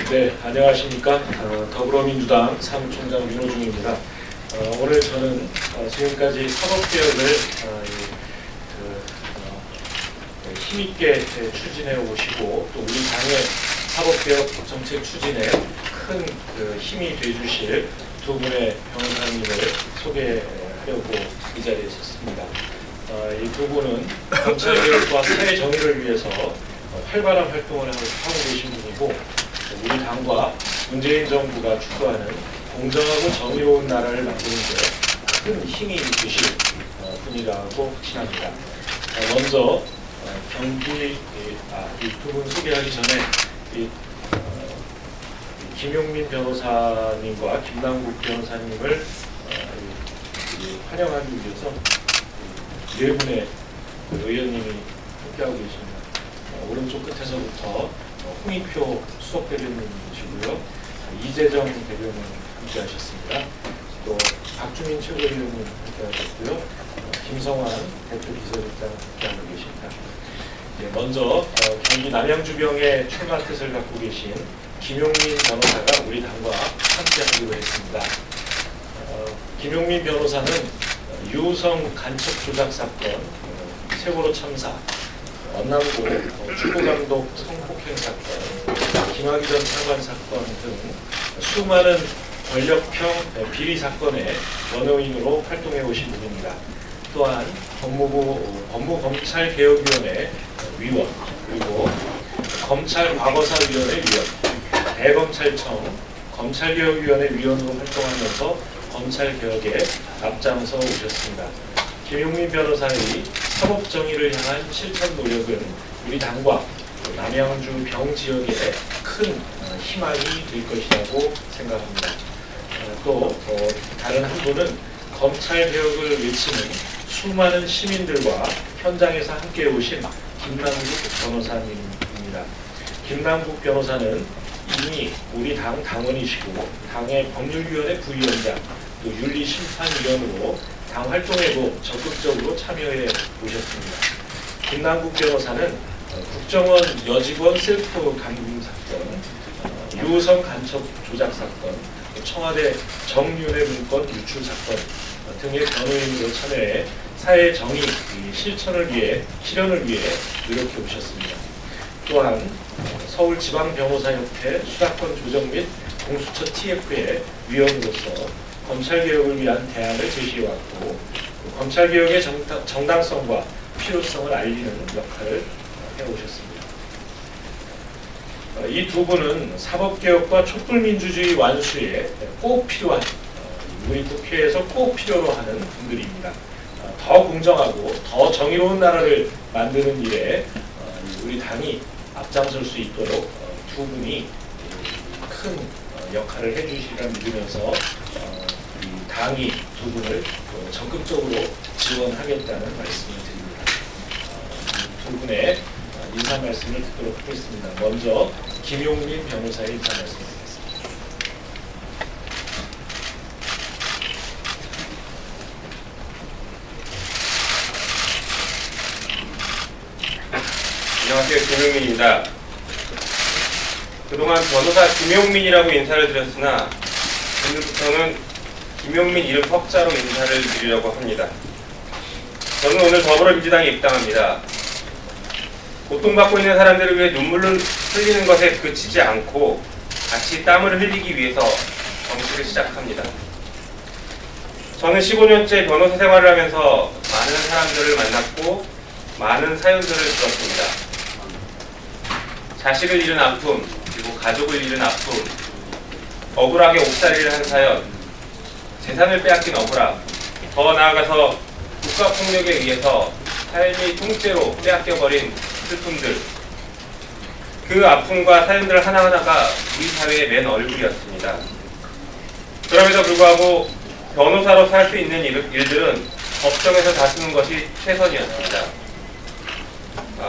네, 안녕하십니까. 더불어민주당 사무총장 윤호중입니다. 오늘 저는 지금까지 사법개혁을 힘있게 추진해 오시고 또 우리 당의 사법개혁 정책 추진에 큰 힘이 되주실 두 분의 변호사님을 소개하려고 이 자리에 섰습니다. 이 두 분은 검찰개혁과 사회정의를 위해서 활발한 활동을 하고 계신 분이고 우리 당과 문재인 정부가 추구하는 공정하고 정의로운 나라를 만드는 데 큰 힘이 되실 분이라고 확신합니다. 먼저 이 두 분 소개하기 전에 김용민 변호사님과 김남국 변호사님을 환영하기 위해서 네 분의 의원님이 함께하고 계십니다. 오른쪽 끝에서부터 홍익표 수석 대변인이시고요. 이재정 대변인 함께하셨습니다. 또 박주민 최고위원님 함께하셨고요. 김성환 대표 비서실장 함께하고 계십니다. 먼저 경기 남양주병에 출마 뜻을 갖고 계신 김용민 변호사가 우리 당과 함께하기로 했습니다. 김용민 변호사는 유성 간첩 조작 사건, 세월호 참사, 언남고 축구감독 성폭행 사건, 김학의 전 차관 사건 등 수많은 권력형 비리 사건의 원어인으로 활동해 오신 분입니다. 또한 법무부 법무검찰개혁위원회 위원, 그리고 검찰과거사위원회 위원, 대검찰청 검찰개혁위원회 위원으로 활동하면서 검찰개혁에 앞장서 오셨습니다. 김용민 변호사의 사법정의를 향한 실천 노력은 우리 당과 남양주 병 지역에 큰 희망이 될 것이라고 생각합니다. 또 다른 한 분은 검찰개혁을 외치는 수많은 시민들과 현장에서 함께 오신 김남국 변호사님입니다. 김남국 변호사는 이미 우리 당 당원이시고 당의 법률위원회 부위원장, 또 윤리심판위원으로 당 활동에도 적극적으로 참여해 오셨습니다. 김남국 변호사는 국정원 여직원 셀프 감금 사건, 유성 간첩 조작 사건, 청와대 정윤회 문건 유출 사건 등의 변호인으로 참여해 사회 정의 실현을 위해 노력해 오셨습니다. 또한 서울지방변호사협회 수사권 조정 및 공수처 TF의 위원으로서 검찰개혁을 위한 대안을 제시해왔고 검찰개혁의 정당성과 필요성을 알리는 역할을 해오셨습니다. 이 두 분은 사법개혁과 촛불민주주의 완수에 꼭 필요한, 우리 국회에서 꼭 필요로 하는 분들입니다. 더 공정하고 더 정의로운 나라를 만드는 일에 우리 당이 앞장설 수 있도록 두 분이 큰 역할을 해주시리라 믿으면서 이 당이 두 분을 적극적으로 지원하겠다는 말씀을 드립니다. 두 분의 인사 말씀을 듣도록 하겠습니다. 먼저 김용민 변호사의 인사 말씀을 드리겠습니다. 안녕하세요. 김용민입니다. 그동안 변호사 김용민이라고 인사를 드렸으나 오늘부터는 김용민 이름 석자로 인사를 드리려고 합니다. 저는 오늘 더불어민주당에 입당합니다. 고통받고 있는 사람들을 위해 눈물을 흘리는 것에 그치지 않고 같이 땀을 흘리기 위해서 정치를 시작합니다. 저는 15년째 변호사 생활을 하면서 많은 사람들을 만났고 많은 사연들을 들었습니다. 자식을 잃은 아픔, 그리고 가족을 잃은 아픔, 억울하게 옥살이를 한 사연, 재산을 빼앗긴 억울함, 더 나아가서 국가폭력에 의해서 삶이 통째로 빼앗겨버린 슬픔들, 그 아픔과 사연들 하나하나가 우리 사회의 맨 얼굴이었습니다. 그럼에도 불구하고 변호사로 살 수 있는 일들은 법정에서 다투는 것이 최선이었습니다.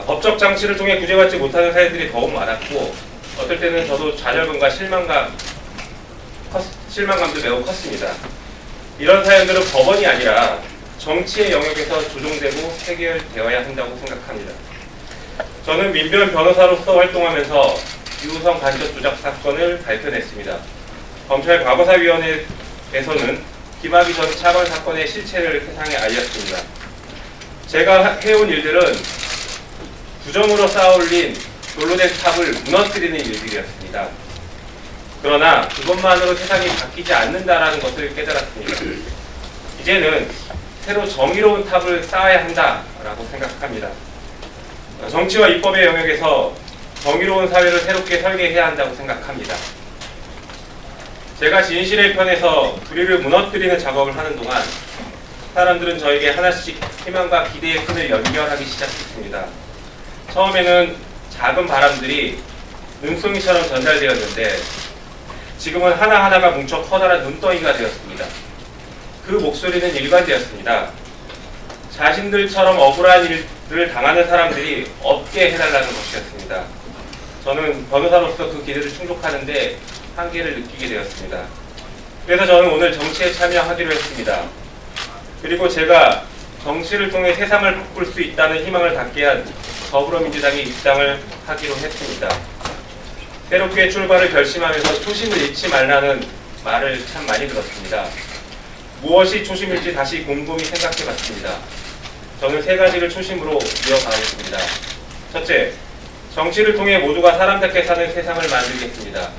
법적 장치를 통해 구제받지 못하는 사연들이 더욱 많았고 어떨 때는 저도 좌절감과 실망감도 매우 컸습니다. 이런 사연들은 법원이 아니라 정치의 영역에서 조정되고 해결되어야 한다고 생각합니다. 저는 민변 변호사로서 활동하면서 유우성 간접 조작 사건을 밝혀냈습니다. 검찰 과거사위원회에서는 김학의 전 차관 사건의 실체를 세상에 알렸습니다. 제가 해온 일들은 부정으로 쌓아올린 돌로 된 탑을 무너뜨리는 일들이었습니다. 그러나 그것만으로 세상이 바뀌지 않는다라는 것을 깨달았습니다. 이제는 새로 정의로운 탑을 쌓아야 한다라고 생각합니다. 정치와 입법의 영역에서 정의로운 사회를 새롭게 설계해야 한다고 생각합니다. 제가 진실의 편에서 불의를 무너뜨리는 작업을 하는 동안 사람들은 저에게 하나씩 희망과 기대의 끈을 연결하기 시작했습니다. 처음에는 작은 바람들이 눈송이처럼 전달되었는데 지금은 하나하나가 뭉쳐 커다란 눈덩이가 되었습니다. 그 목소리는 일관되었습니다. 자신들처럼 억울한 일을 당하는 사람들이 없게 해달라는 것이었습니다. 저는 변호사로서 그 기대를 충족하는데 한계를 느끼게 되었습니다. 그래서 저는 오늘 정치에 참여하기로 했습니다. 그리고 제가 정치를 통해 세상을 바꿀 수 있다는 희망을 갖게 한 더불어민주당에 입당을 하기로 했습니다. 새롭게 출발을 결심하면서 초심을 잃지 말라는 말을 참 많이 들었습니다. 무엇이 초심일지 다시 곰곰이 생각해봤습니다. 저는 세 가지를 초심으로 이어가겠습니다. 첫째, 정치를 통해 모두가 사람답게 사는 세상을 만들겠습니다.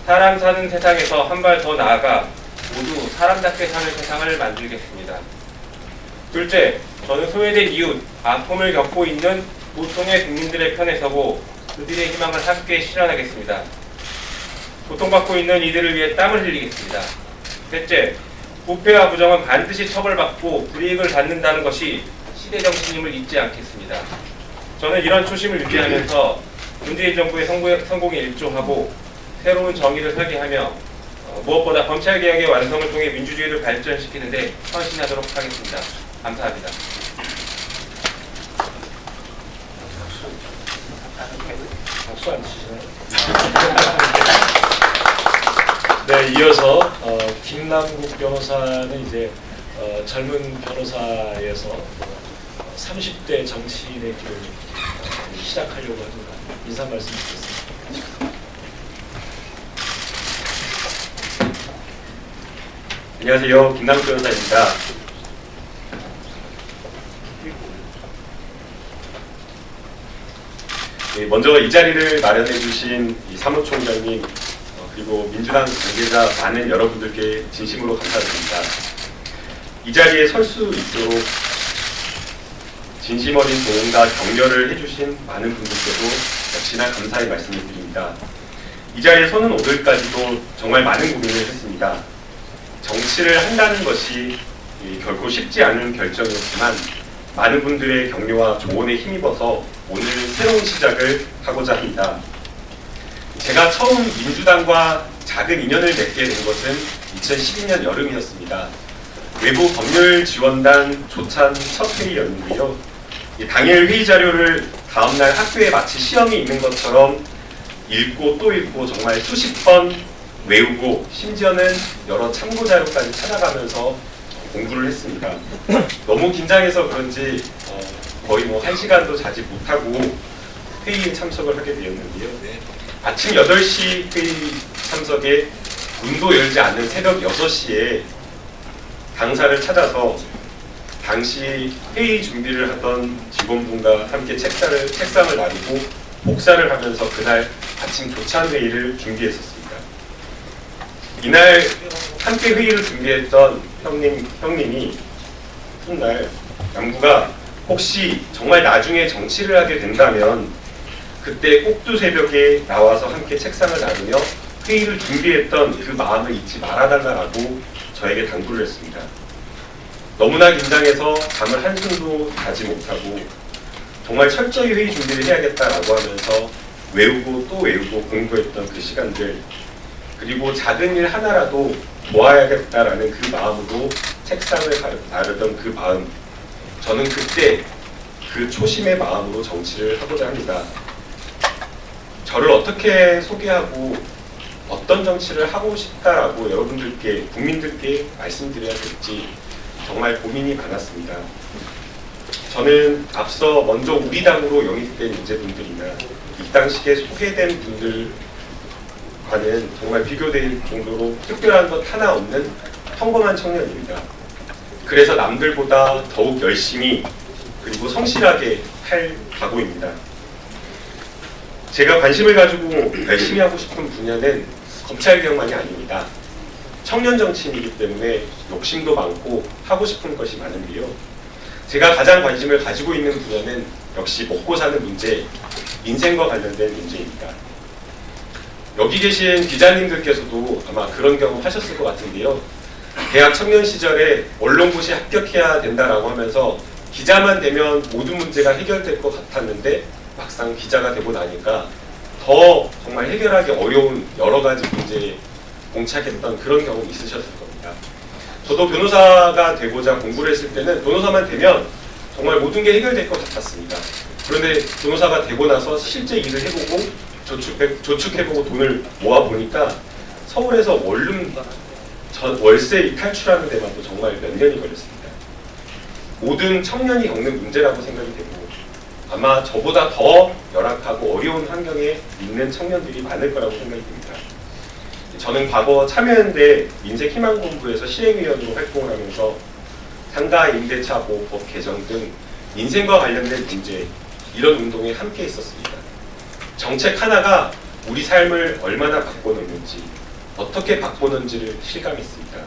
사람 사는 세상에서 한 발 더 나아가 모두 사람답게 사는 세상을 만들겠습니다. 둘째, 저는 소외된 이웃, 아픔을 겪고 있는 보통의 국민들의 편에 서고 그들의 희망을 함께 실현하겠습니다. 고통받고 있는 이들을 위해 땀을 흘리겠습니다. 셋째, 부패와 부정은 반드시 처벌받고 불이익을 받는다는 것이 시대 정신임을 잊지 않겠습니다. 저는 이런 초심을 유지하면서 문재인 정부의 성공에 일조하고 새로운 정의를 설계하며 무엇보다 검찰개혁의 완성을 통해 민주주의를 발전시키는 데 헌신하도록 하겠습니다. 감사합니다. 박수 안 치시나요? 네, 이어서 김남국 변호사는 이제 젊은 변호사에서 30대 정치인의 길을 시작하려고 합니다. 인사 말씀 드리겠습니다. 안녕하세요. 김남국 변호사입니다. 먼저 이 자리를 마련해 주신 이 사무총장님 그리고 민주당 관계자 많은 여러분들께 진심으로 감사드립니다. 이 자리에 설 수 있도록 진심 어린 도움과 격려를 해주신 많은 분들께도 역시나 감사의 말씀을 드립니다. 이 자리에 서는 오늘까지도 정말 많은 고민을 했습니다. 정치를 한다는 것이 결코 쉽지 않은 결정이었지만 많은 분들의 격려와 조언에 힘입어서 오늘 새로운 시작을 하고자 합니다. 제가 처음 민주당과 작은 인연을 맺게 된 것은 2012년 여름이었습니다. 외부 법률 지원단 조찬 첫 회의였는데요. 당일 회의 자료를 다음날 학교에 마치 시험이 있는 것처럼 읽고 또 읽고 정말 수십 번 외우고 심지어는 여러 참고 자료까지 찾아가면서 공부를 했습니다. 너무 긴장해서 그런지 거의 1시간도 자지 못하고 회의에 참석을 하게 되었는데요. 아침 8시 회의 참석에 문도 열지 않는 새벽 6시에 강사를 찾아서 당시 회의 준비를 하던 직원분과 함께 책상을 나누고 복사를 하면서 그날 아침 조찬 회의를 준비했었습니다. 이날 함께 회의를 준비했던 형님이 훗날 남구가 혹시 정말 나중에 정치를 하게 된다면 그때 꼭두 새벽에 나와서 함께 책상을 나누며 회의를 준비했던 그 마음을 잊지 말아달라고 저에게 당부를 했습니다. 너무나 긴장해서 잠을 한숨도 자지 못하고 정말 철저히 회의 준비를 해야겠다라고 하면서 외우고 또 외우고 공부했던 그 시간들, 그리고 작은 일 하나라도 도와야겠다라는 그 마음으로 책상을 나르던 그 마음, 저는 그때 그 초심의 마음으로 정치를 하고자 합니다. 저를 어떻게 소개하고 어떤 정치를 하고 싶다라고 여러분들께, 국민들께 말씀드려야 될지 정말 고민이 많았습니다. 저는 앞서 먼저 우리 당으로 영입된 인재분들이나 이 당시에 소개된 분들과는 정말 비교될 정도로 특별한 것 하나 없는 평범한 청년입니다. 그래서 남들보다 더욱 열심히 그리고 성실하게 할 각오입니다. 제가 관심을 가지고 열심히 하고 싶은 분야는 검찰개혁만이 아닙니다. 청년 정치인이기 때문에 욕심도 많고 하고 싶은 것이 많은데요. 제가 가장 관심을 가지고 있는 분야는 역시 먹고 사는 문제, 인생과 관련된 문제입니다. 여기 계신 기자님들께서도 아마 그런 경험 하셨을 것 같은데요. 대학 청년 시절에 언론고시에 합격해야 된다라고 하면서 기자만 되면 모든 문제가 해결될 것 같았는데 막상 기자가 되고 나니까 더 정말 해결하기 어려운 여러 가지 문제에 봉착했던 그런 경험이 있으셨을 겁니다. 저도 변호사가 되고자 공부를 했을 때는 변호사만 되면 정말 모든 게 해결될 것 같았습니다. 그런데 변호사가 되고 나서 실제 일을 해보고 저축해보고 돈을 모아보니까 서울에서 월세 탈출하는 데만도 정말 몇 년이 걸렸습니다. 모든 청년이 겪는 문제라고 생각이 되고 아마 저보다 더 열악하고 어려운 환경에 있는 청년들이 많을 거라고 생각이 듭니다. 저는 과거 참여연대 민생희망본부에서 시행위원으로 활동을 하면서 상가 임대차 보호법 개정 등 인생과 관련된 문제, 이런 운동에 함께 있었습니다. 정책 하나가 우리 삶을 얼마나 바꿔놓는지, 어떻게 바꿔놓는지를 실감했습니다.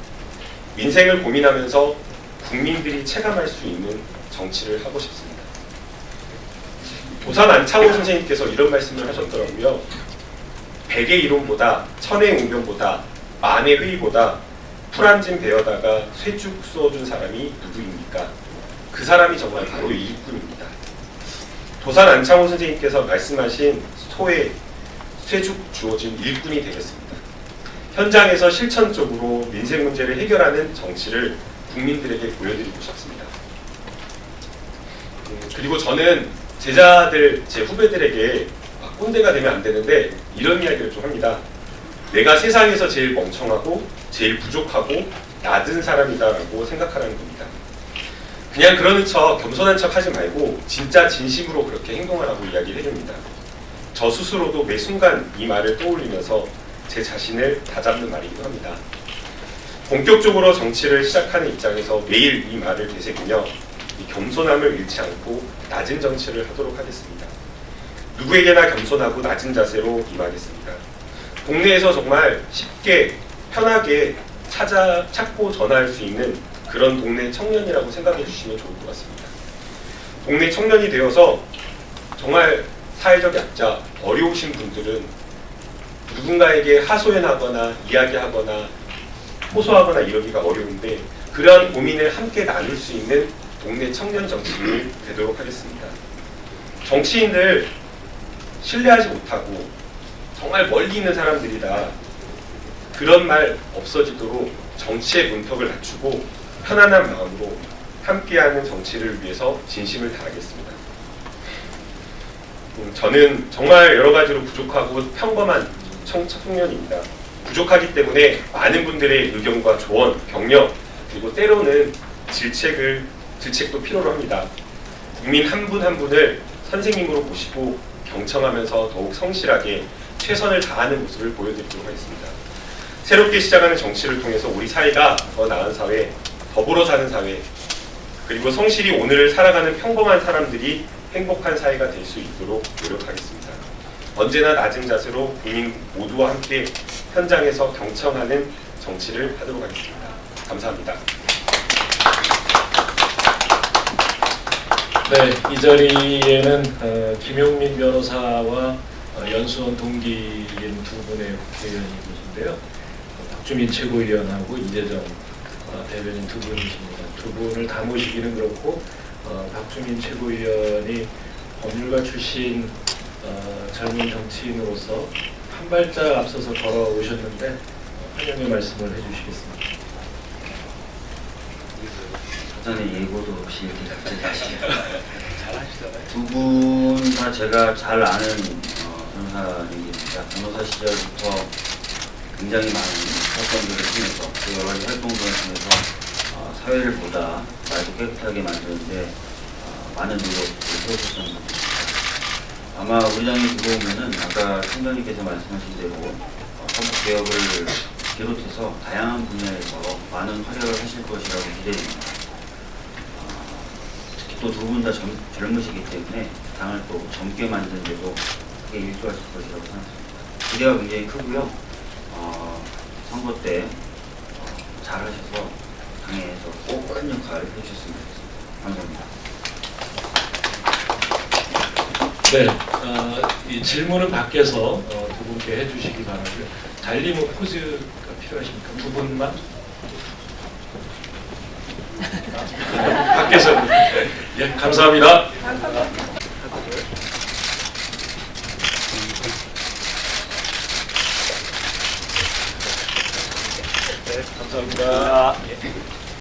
민생을 고민하면서 국민들이 체감할 수 있는 정치를 하고 싶습니다. 도산 안창호 선생님께서 이런 말씀을 하셨더라고요. 백의 이론보다 천의 웅변보다 만의 회의보다 풀 한 짐 베어다가 쇠죽 쏘준 사람이 누구입니까? 그 사람이 정말 바로 일꾼입니다. 도산 안창호 선생님께서 말씀하신 소에 쇠죽 주어진 일꾼이 되겠습니다. 현장에서 실천적으로 민생 문제를 해결하는 정치를 국민들에게 보여드리고 싶습니다. 그리고 저는 제자들, 제 후배들에게 꼰대가 되면 안 되는데 이런 이야기를 좀 합니다. 내가 세상에서 제일 멍청하고 제일 부족하고 낮은 사람이다라고 생각하라는 겁니다. 그냥 그러는 척, 겸손한 척 하지 말고 진짜 진심으로 그렇게 행동하라고 이야기를 해줍니다. 저 스스로도 매 순간 이 말을 떠올리면서 제 자신을 다잡는 말이기도 합니다. 본격적으로 정치를 시작하는 입장에서 매일 이 말을 되새기며 이 겸손함을 잃지 않고 낮은 정치를 하도록 하겠습니다. 누구에게나 겸손하고 낮은 자세로 임하겠습니다. 동네에서 정말 쉽게 편하게 찾고 전화할 수 있는 그런 동네 청년이라고 생각해 주시면 좋을 것 같습니다. 동네 청년이 되어서 정말 사회적 약자, 어려우신 분들은 누군가에게 하소연하거나 이야기하거나 호소하거나 이러기가 어려운데 그러한 고민을 함께 나눌 수 있는 동네 청년 정치인이 되도록 하겠습니다. 정치인들 신뢰하지 못하고 정말 멀리 있는 사람들이다. 그런 말 없어지도록 정치의 문턱을 낮추고 편안한 마음으로 함께하는 정치를 위해서 진심을 다하겠습니다. 저는 정말 여러 가지로 부족하고 평범한 청년입니다. 부족하기 때문에 많은 분들의 의견과 조언, 격려, 그리고 때로는 질책도 필요로 합니다. 국민 한 분 한 분을 선생님으로 모시고 경청하면서 더욱 성실하게 최선을 다하는 모습을 보여드리도록 하겠습니다. 새롭게 시작하는 정치를 통해서 우리 사회가 더 나은 사회, 더불어 사는 사회, 그리고 성실히 오늘을 살아가는 평범한 사람들이 행복한 사회가 될 수 있도록 노력하겠습니다. 언제나 낮은 자세로 국민 모두와 함께 현장에서 경청하는 정치를 하도록 하겠습니다. 감사합니다. 네, 이 자리에는 김용민 변호사와 연수원 동기인 두 분의 국회의원이 계신데요. 박주민 최고위원하고 이재정 대변인 두 분이십니다. 두 분을 다 모시기는 그렇고 박주민 최고위원이 법률가 출신 젊은 정치인으로서 한 발짝 앞서서 걸어오셨는데 환영의 말씀을 해주시겠습니다. 사전에 예고도 없이 이렇게 갑자기 하시죠. 잘하시잖아요. 두 분 다 제가 잘 아는 변호사님입니다. 변호사 시절부터 굉장히 많은 활동들을 통해서 그 여러 가지 활동들을 통해서 사회를 보다 맑고 깨끗하게 만드는데 많은 노력을 해주셨던 것 같습니다. 아마 우리 당이 들어오면은 아까 총장님께서 말씀하신 대로 사법개혁을 비롯해서 다양한 분야에서 많은 활약을 하실 것이라고 기대됩니다. 특히 또 두 분 다 젊으시기 때문에 당을 또 젊게 만드는 데도 크게 일조하실 것이라고 생각합니다. 기대가 굉장히 크고요. 선거 때 잘하셔서 당에서 꼭 큰 역할을 해주셨으면 좋겠습니다. 감사합니다. 네, 이 질문은 밖에서 두 분께 해주시기 바라고요. 달리 뭐 포즈가 필요하십니까? 두 분만? 밖에서. 예, 감사합니다. 네, 감사합니다. 예.